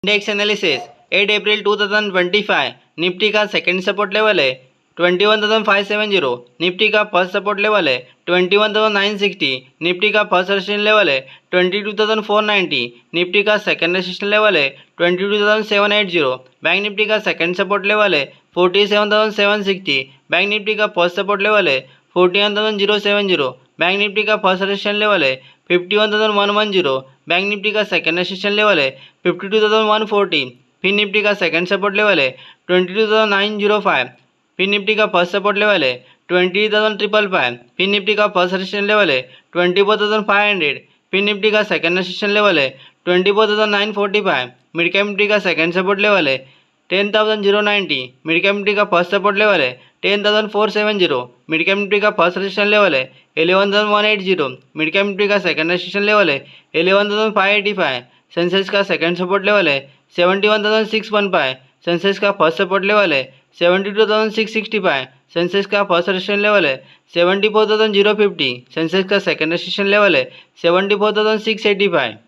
Index analysis 8 अप्रैल 2025 Nifty का second support level है 21,570, Nifty का फर्स्ट सपोर्ट लेवल है 21,960, निफ्टी का फर्स्ट रेजिस्टेंस लेवल है 22,490, निफ्टी का सेकंड रेजिस्टेंस लेवल है 22,780, बैंक निफ्टी का सेकंड सपोर्ट लेवल है 47,760, बैंक निफ्टी का फर्स्ट सपोर्ट लेवल है 41,070, बैंक निफ्टी का फर्स्ट रेजिस्टेंस लेवल है 51,110, बैंक निफ्टी का सेकंड रेजिस्टेंस लेवल है 52,140, फिर निफ्टी का सेकंड सपोर्ट लेवल है 22,905, फिर निफ्टी का फर्स्ट सपोर्ट लेवल है 20,555, फिर निफ्टी का फर्स्ट रेजिस्टेंस लेवल है 24,500, फिर निफ्टी का सेकंड रेजिस्टेंस लेवल है 24,945, मिड कैप निफ्टी का सेकंड सपोर्ट लेवल है 10,090, मिड कैप निफ्टी का फर्स्ट सपोर्ट लेवल है 10,470, मिड कैप निफ्टी का फर्स्ट रेजिस्टेंस लेवल है 11,180, मिड कैप निफ्टी का सेकंड रेजिस्टेंस लेवल है 11,585, सेंसेक्स का सेकंड सपोर्ट लेवल है 71,615, सेंसेक्स का फर्स्ट सपोर्ट लेवल है 72,665, सेंसेक्स का फर्स्ट रेजिस्टेंस लेवल है 74,050, सेंसेक्स का सेकंड रेजिस्टेंस लेवल है 74,685।